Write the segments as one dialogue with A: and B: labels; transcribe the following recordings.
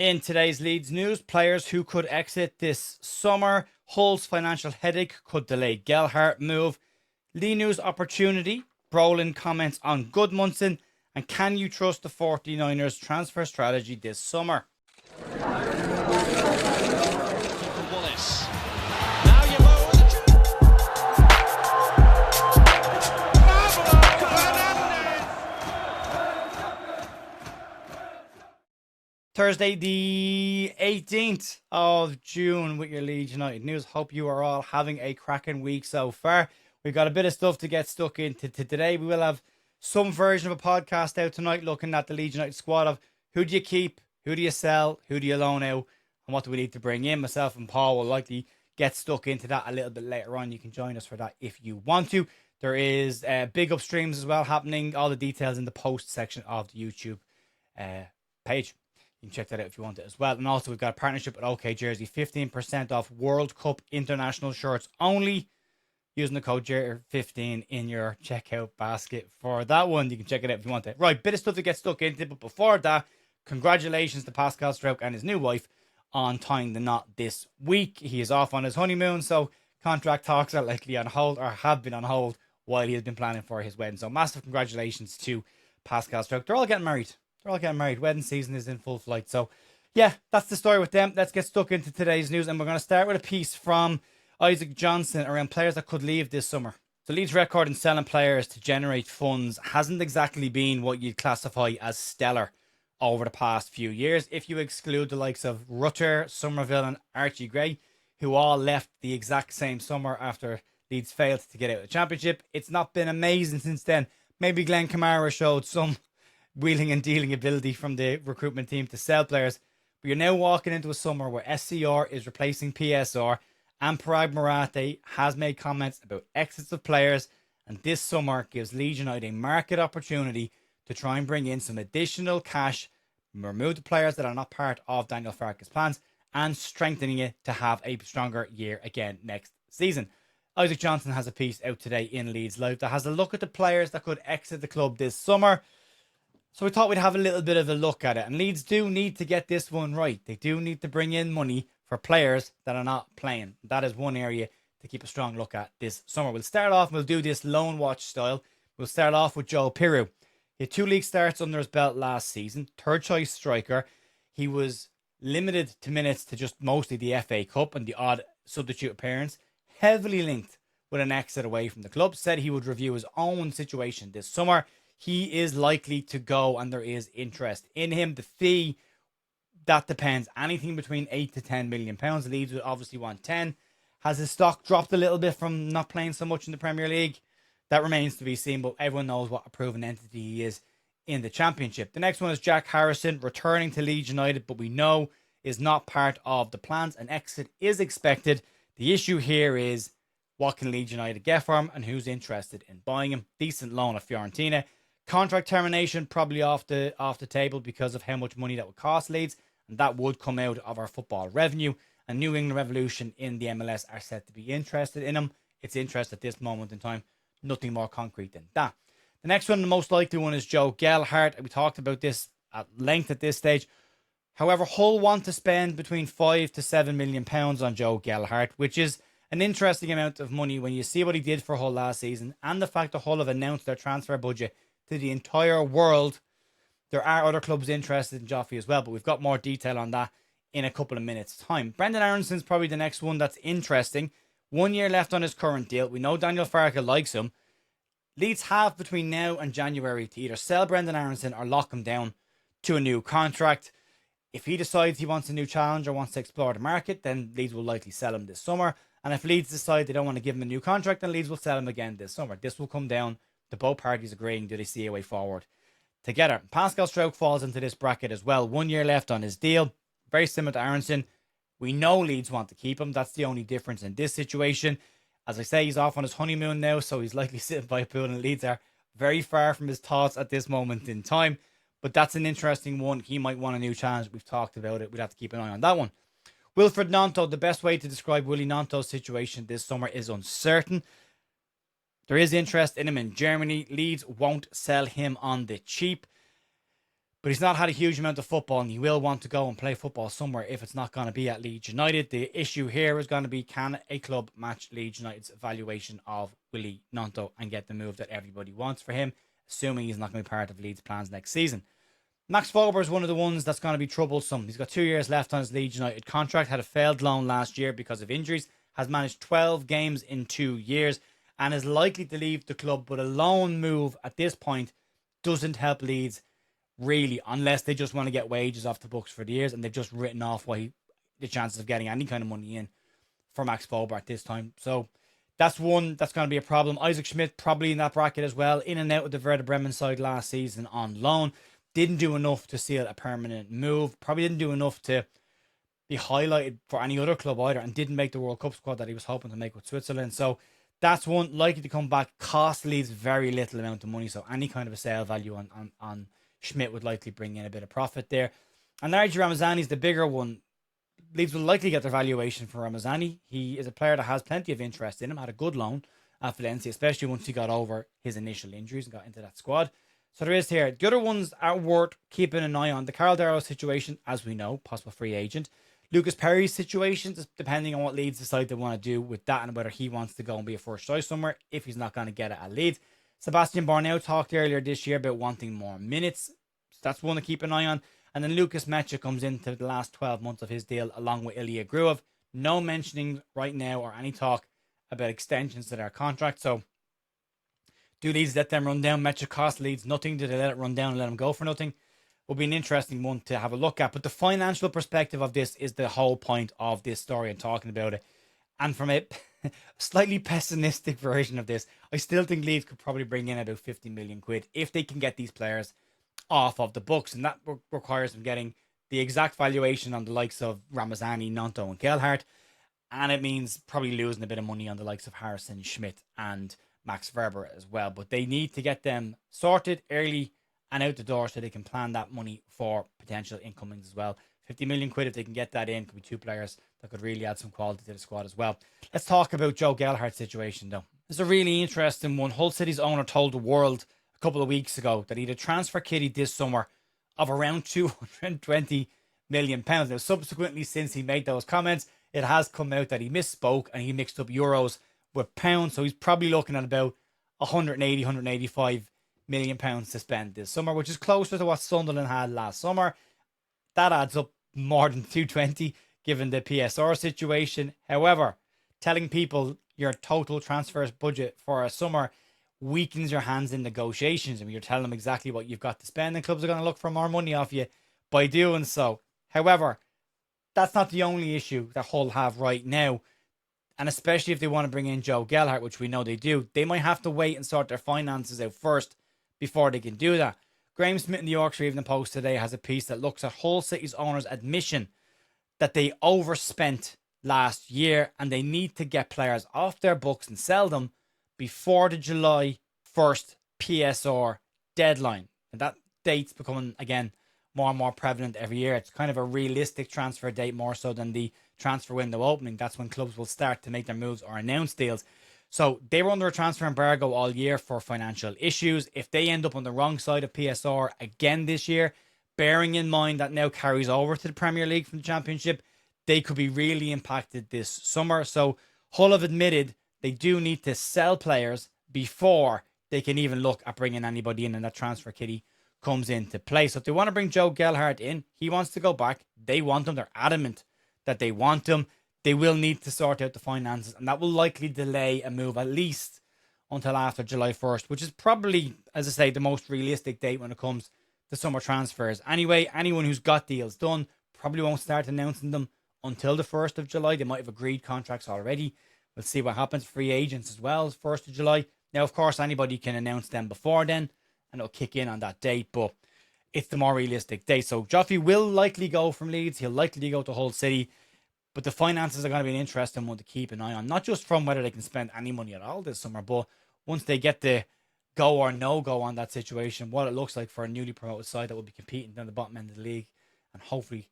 A: In today's Leeds news, players who could exit this summer. Hull's financial headache could delay Gelhardt move. Lienou's opportunity. Brolin comments on Gudmundsson. And can you trust the 49ers transfer strategy this summer? Thursday, the 18th of June with your Leeds United news. Hope you are all having a cracking week so far. We've got a bit of stuff to get stuck into today. We will have some version of a podcast out tonight looking at the Leeds United squad of who do you keep, who do you sell, who do you loan out, and what do we need to bring in. Myself and Paul will likely get stuck into that a little bit later on. You can join us for that if you want to. There is big up streams as well happening. All the details in the post section of the YouTube page. You can check that out if you want it as well. And also, we've got a partnership with OK Jersey. 15% off World Cup international shirts only. Using the code JER15 in your checkout basket for that one. You can check it out if you want it. Right, bit of stuff to get stuck into. But before that, congratulations to Pascal Struijk and his new wife on tying the knot this week. He is off on his honeymoon, so contract talks are likely on hold or have been on hold while he has been planning for his wedding. So massive congratulations to Pascal Struijk. They're all getting married. Wedding season is in full flight. So, yeah, that's the story with them. Let's get stuck into today's news. And we're going to start with a piece from Isaac Johnson around players that could leave this summer. The Leeds record in selling players to generate funds hasn't exactly been what you'd classify as stellar over the past few years. If you exclude the likes of Rutter, Somerville and Archie Gray, who all left the exact same summer after Leeds failed to get out of the Championship, it's not been amazing since then. Maybe Glenn Kamara showed some wheeling and dealing ability from the recruitment team to sell players, but you're now walking into a summer where SCR is replacing PSR and Parag Marathe has made comments about exits of players, and this summer gives Leeds United a market opportunity to try and bring in some additional cash, remove the players that are not part of Daniel Farke's plans, and strengthening it to have a stronger year again next season. Isaac Johnson has a piece out today in Leeds Live that has a look at the players that could exit the club this summer. So we thought we'd have a little bit of a look at it. And Leeds do need to get this one right. They do need to bring in money for players that are not playing. That is one area to keep a strong look at this summer. We'll start off, we'll do this loan watch style. We'll start off with Joe Piroe. He had 2 league starts under his belt last season. Third choice striker. He was limited to minutes to just mostly the FA Cup and the odd substitute appearance. Heavily linked with an exit away from the club. Said he would review his own situation this summer. He is likely to go and there is interest in him. The fee, that depends. Anything between 8 to 10 million pounds. Leeds would obviously want 10. Has his stock dropped a little bit from not playing so much in the Premier League? That remains to be seen, but everyone knows what a proven entity he is in the Championship. The next one is Jack Harrison, returning to Leeds United, but we know is not part of the plans. An exit is expected. The issue here is what can Leeds United get for him and who's interested in buying him. Decent loan of Fiorentina. Contract termination probably off the table because of how much money that would cost Leeds, and that would come out of our football revenue. And New England Revolution in the MLS are set to be interested in him. It's interest at this moment in time. Nothing more concrete than that. The next one, the most likely one, is Joe Gelhardt. We talked about this at length at this stage. However, Hull want to spend between 5 to 7 million pounds on Joe Gelhardt, which is an interesting amount of money when you see what he did for Hull last season and the fact that Hull have announced their transfer budget to the entire world. There are other clubs interested in Joffrey as well, but we've got more detail on that in a couple of minutes' time. Brendan Aaronson's probably the next one that's interesting. 1 year left on his current deal. We know Daniel Farke likes him. Leeds have between now and January to either sell Brendan Aaronson or lock him down to a new contract. If he decides he wants a new challenge or wants to explore the market, then Leeds will likely sell him this summer. And if Leeds decide they don't want to give him a new contract, then Leeds will sell him again this summer. This will come down to both parties agreeing, do they see a way forward together. Pascal Struijk falls into this bracket as well. 1 year left on his deal. Very similar to Aronson. We know Leeds want to keep him. That's the only difference in this situation. As I say, he's off on his honeymoon now, so he's likely sitting by a pool, and Leeds are very far from his thoughts at this moment in time. But that's an interesting one. He might want a new challenge. We've talked about it. We'd have to keep an eye on that one. Wilfred Gnonto. The best way to describe Willie Gnonto's situation this summer is uncertain. There is interest in him in Germany. Leeds won't sell him on the cheap. But he's not had a huge amount of football, and he will want to go and play football somewhere if it's not going to be at Leeds United. The issue here is going to be, can a club match Leeds United's evaluation of Willie Gnonto and get the move that everybody wants for him, assuming he's not going to be part of Leeds' plans next season. Max Fober is one of the ones that's going to be troublesome. He's got 2 years left on his Leeds United contract, had a failed loan last year because of injuries, has managed 12 games in 2 years, and is likely to leave the club. But a loan move at this point doesn't help Leeds really, unless they just want to get wages off the books for the years, and they've just written off the chances of getting any kind of money in for Max Fober at this time. So that's one that's going to be a problem. Isaac Schmidt probably in that bracket as well, in and out with the Werder Bremen side last season on loan. Didn't do enough to seal a permanent move. Probably didn't do enough to be highlighted for any other club either, and didn't make the World Cup squad that he was hoping to make with Switzerland. So that's one likely to come back. Cost Leeds very little amount of money, so any kind of a sale value on Schmidt would likely bring in a bit of profit there. And Larry Ramazani is the bigger one. Leeds will likely get their valuation for Ramazani. He is a player that has plenty of interest in him, had a good loan at Valencia, especially once he got over his initial injuries and got into that squad. So there is here. The other ones are worth keeping an eye on. The Carl Darrow situation, as we know, possible free agent. Lucas Perry's situation, depending on what Leeds decide they want to do with that and whether he wants to go and be a first choice somewhere, if he's not going to get it at Leeds. Sebastian Barnell talked earlier this year about wanting more minutes. So that's one to keep an eye on. And then Lucas Mecha comes into the last 12 months of his deal along with Ilya Gruev. No mentioning right now or any talk about extensions to their contract. So do Leeds let them run down? Mecha cost Leeds nothing. Do they let it run down and let them go for nothing? Will be an interesting one to have a look at. But the financial perspective of this is the whole point of this story and talking about it. And from a slightly pessimistic version of this, I still think Leeds could probably bring in about 50 million quid if they can get these players off of the books. And that requires them getting the exact valuation on the likes of Ramazani, Gnonto and Gelhardt. And it means probably losing a bit of money on the likes of Harrison, Schmidt and Max Verber as well. But they need to get them sorted early and out the door so they can plan that money for potential incomings as well. 50 million quid, if they can get that in, could be two players that could really add some quality to the squad as well. Let's talk about Joe Gelhardt's situation though. This is a really interesting one. Hull City's owner told the world a couple of weeks ago that he had a transfer kitty this summer of around £220 million. Now, subsequently, since he made those comments, it has come out that he misspoke and he mixed up euros with pounds. So he's probably looking at about 180, 185 million pounds to spend this summer, which is closer to what Sunderland had last summer. That adds up more than 220 given the PSR situation. However, telling people your total transfers budget for a summer weakens your hands in negotiations. I mean, you're telling them exactly what you've got to spend, and clubs are going to look for more money off you by doing so. However, that's not the only issue that Hull have right now. And especially if they want to bring in Joe Gelhardt, which we know they do, they might have to wait and sort their finances out first before they can do that. Graham Smith in the Yorkshire Evening Post today has a piece that looks at Hull City's owners' admission that they overspent last year and they need to get players off their books and sell them before the July 1st PSR deadline. And that date's becoming, again, more and more prevalent every year. It's kind of a realistic transfer date more so than the transfer window opening. That's when clubs will start to make their moves or announce deals. So they were under a transfer embargo all year for financial issues. If they end up on the wrong side of PSR again this year, bearing in mind that now carries over to the Premier League from the Championship, they could be really impacted this summer. So Hull have admitted they do need to sell players before they can even look at bringing anybody in, and that transfer kitty comes into play. So if they want to bring Joe Gelhardt in, he wants to go back. They want him. They're adamant that they want him. They will need to sort out the finances, and that will likely delay a move at least until after July 1st, which is probably, as I say, the most realistic date when it comes to summer transfers. Anyway, anyone who's got deals done probably won't start announcing them until the 1st of July. They might have agreed contracts already. We'll see what happens. Free agents as well, 1st of July. Now, of course, anybody can announce them before then, and it'll kick in on that date, but it's the more realistic date. So Joffrey will likely go from Leeds. He'll likely go to Hull City. But the finances are going to be an interesting one to keep an eye on. Not just from whether they can spend any money at all this summer, but once they get the go or no go on that situation, what it looks like for a newly promoted side that will be competing down the bottom end of the league and hopefully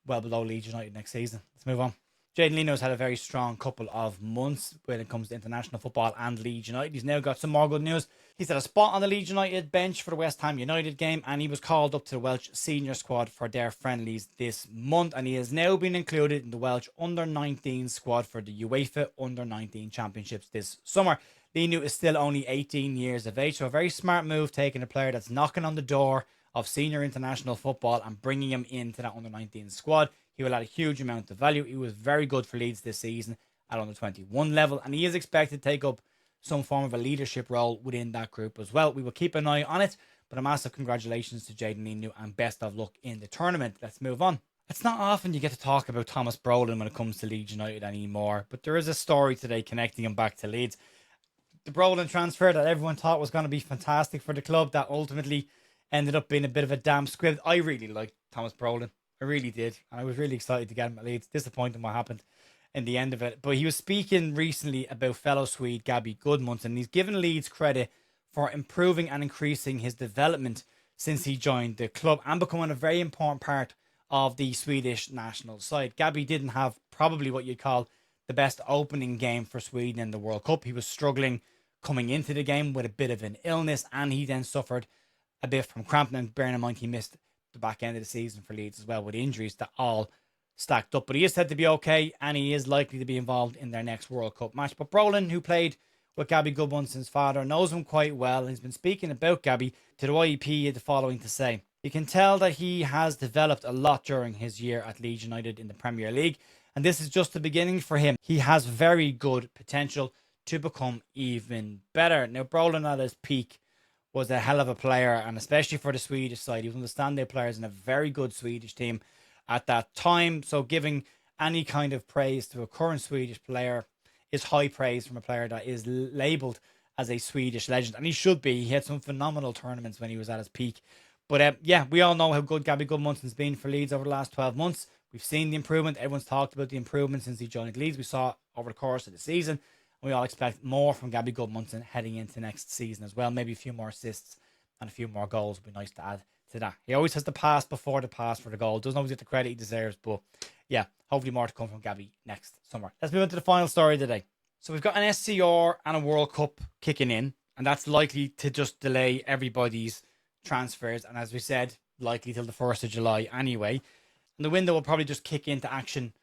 A: well below Leeds United next season. Let's move on. Jayden Lienou's had a very strong couple of months when it comes to international football and Leeds United. He's now got some more good news. He's had a spot on the Leeds United bench for the West Ham United game, and he was called up to the Welsh senior squad for their friendlies this month, and he has now been included in the Welsh under-19 squad for the UEFA Under-19 Championships this summer. Lienou is still only 18 years of age, so a very smart move taking a player that's knocking on the door of senior international football and bringing him into that under-19 squad. He will add a huge amount of value. He was very good for Leeds this season at under-21 level, and he is expected to take up some form of a leadership role within that group as well. We will keep an eye on it, but a massive congratulations to Jayden Lienou and best of luck in the tournament. Let's move on. It's not often you get to talk about Thomas Brolin when it comes to Leeds United anymore, but there is a story today connecting him back to Leeds. The Brolin transfer that everyone thought was going to be fantastic for the club, that ultimately ended up being a bit of a damn squib. I really liked Thomas Brolin. I really did. And I was really excited to get him at Leeds. Disappointing what happened in the end of it. But he was speaking recently about fellow Swede Gelhardt Gudmundsson, and he's given Leeds credit for improving and increasing his development since he joined the club and becoming a very important part of the Swedish national side. Gelhardt didn't have probably what you'd call the best opening game for Sweden in the World Cup. He was struggling coming into the game with a bit of an illness, and he then suffered a bit from cramping, and bearing in mind he missed the back end of the season for Leeds as well with injuries that all stacked up. But he is said to be okay, and he is likely to be involved in their next World Cup match. But Brolin, who played with Gelhardt Gudmundsson's father, knows him quite well, and he's been speaking about Gelhardt to the YEP. He had the following to say: "You can tell that he has developed a lot during his year at Leeds United in the Premier League, and this is just the beginning for him. He has very good potential to become even better." Now, Brolin at his peak was a hell of a player, and especially for the Swedish side, he was one of the standout players in a very good Swedish team at that time. So giving any kind of praise to a current Swedish player is high praise from a player that is labelled as a Swedish legend, and he should be. He had some phenomenal tournaments when he was at his peak. But yeah, we all know how good Gelhardt Gudmundsson's been for Leeds over the last 12 months. We've seen the improvement. Everyone's talked about the improvement since he joined Leeds. We saw it over the course of the season. We all expect more from Gelhardt Gudmundsson heading into next season as well. Maybe a few more assists and a few more goals would be nice to add to that. He always has the pass before the pass for the goal. Doesn't always get the credit he deserves, but yeah, hopefully more to come from Gelhardt next summer. Let's move on to the final story today. So we've got an SCR and a World Cup kicking in, and that's likely to just delay everybody's transfers. And as we said, likely till the 1st of July anyway. And the window will probably just kick into action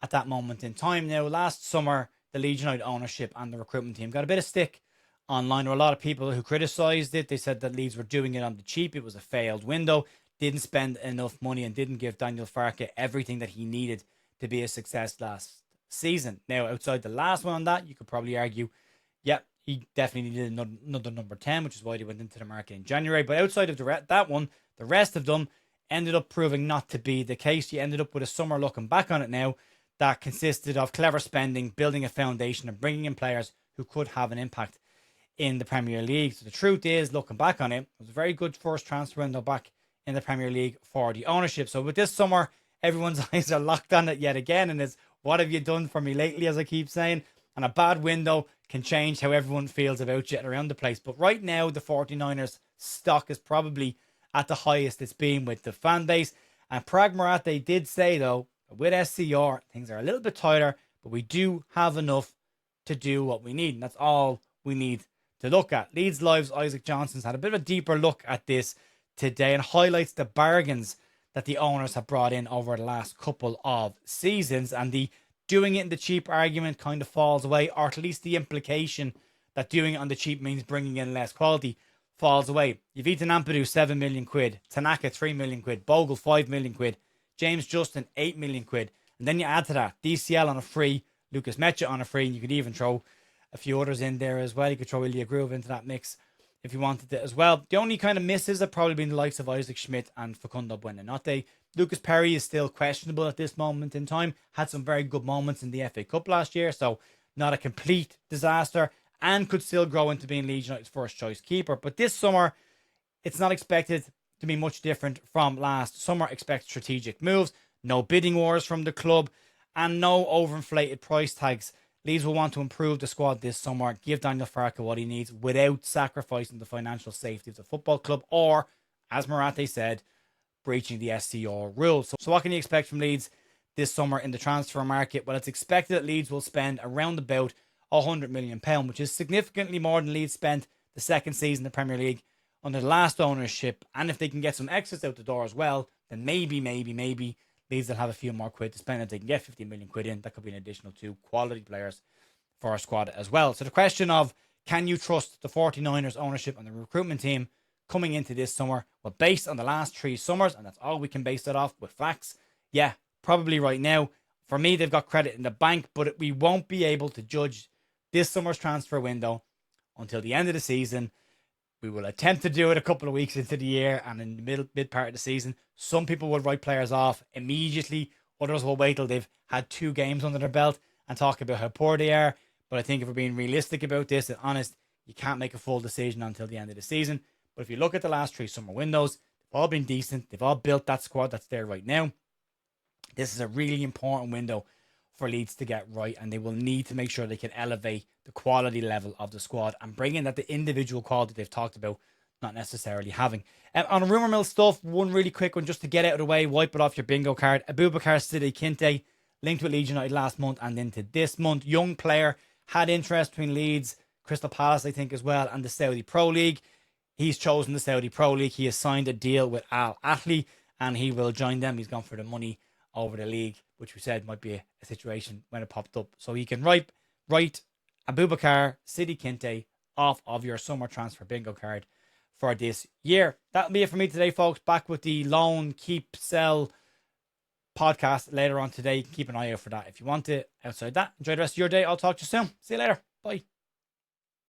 A: at that moment in time. Now, last summer, the Leeds United ownership and the recruitment team got a bit of stick online. There were a lot of people who criticised it. They said that Leeds were doing it on the cheap. It was a failed window, didn't spend enough money, and didn't give Daniel Farke everything that he needed to be a success last season. Now, outside the last one on that, you could probably argue, yeah, he definitely needed another number 10, which is why they went into the market in January. But outside of that one, the rest of them ended up proving not to be the case. You ended up with a summer, looking back on it now, that consisted of clever spending, building a foundation, and bringing in players who could have an impact in the Premier League. So the truth is, looking back on it, it was a very good first transfer window back in the Premier League for the ownership. So with this summer, everyone's eyes are locked on it yet again, and it's, what have you done for me lately, as I keep saying? And a bad window can change how everyone feels about you around the place. But right now, the 49ers stock is probably at the highest it's been with the fan base. And Prag Marat, did say, though, with SCR, things are a little bit tighter, but we do have enough to do what we need. And that's all we need to look at. Leeds Live's Isaac Johnson's had a bit of a deeper look at this today and highlights the bargains that the owners have brought in over the last couple of seasons. And the doing it in the cheap argument kind of falls away, or at least the implication that doing it on the cheap means bringing in less quality falls away. You've eaten Ampadu 7 million quid, Tanaka 3 million quid, Bogle 5 million quid, James Justin 8 million quid, and then you add to that DCL on a free, Lucas Mecha on a free, and you could even throw a few others in there as well. You could throw Ilya Groove into that mix if you wanted to as well. The only kind of misses have probably been the likes of Isaac Schmidt and Facundo Buenanotte. Lucas Perry is still questionable at this moment in time. Had some very good moments in the FA Cup last year, so not a complete disaster, and could still grow into being Leeds United's first choice keeper. But this summer, it's not expected to be much different from last summer. Expect strategic moves, no bidding wars from the club, and no overinflated price tags. Leeds will want to improve the squad this summer, give Daniel Farke what he needs without sacrificing the financial safety of the football club or, as Marat said, breaching the SCR rules. So what can you expect from Leeds this summer in the transfer market? Well, it's expected that Leeds will spend around about £100 million, which is significantly more than Leeds spent the second season in the Premier League under the last ownership. And if they can get some exits out the door as well, then maybe Leeds will have a few more quid to spend. If they can get 50 million quid in, that could be an additional 2 quality players for our squad as well. So the question of, can you trust the 49ers ownership and the recruitment team coming into this summer? Well, based on the last 3 summers, and that's all we can base it off with facts, yeah, probably right now. For me, they've got credit in the bank, but we won't be able to judge this summer's transfer window until the end of the season. We will attempt to do it a couple of weeks into the year and in the mid part of the season. Some people will write players off immediately. Others will wait till they've had 2 games under their belt and talk about how poor they are. But I think if we're being realistic about this and honest, you can't make a full decision until the end of the season. But if you look at the last 3 summer windows, they've all been decent. They've all built that squad that's there right now. This is a really important window for Leeds to get right, and they will need to make sure they can elevate the quality level of the squad and bring in that the individual quality they've talked about not necessarily having. On rumour mill stuff, one really quick one just to get out of the way, wipe it off your bingo card. Abubakar Sidi Kinte linked with Leeds United last month and into this month. Young player, had interest between Leeds, Crystal Palace I think as well, and the Saudi Pro League. He's chosen the Saudi Pro League. He has signed a deal with Al Ahly and he will join them. He's gone for the money over the league, which we said might be a situation when it popped up. So he can write Abubakar Sidi Kinte off of your summer transfer bingo card for this year. That'll be it for me today, folks. Back with the loan, keep, sell podcast later on today. Keep an eye out for that if you want it. Outside that, enjoy the rest of your day. I'll talk to you soon. See you later. Bye.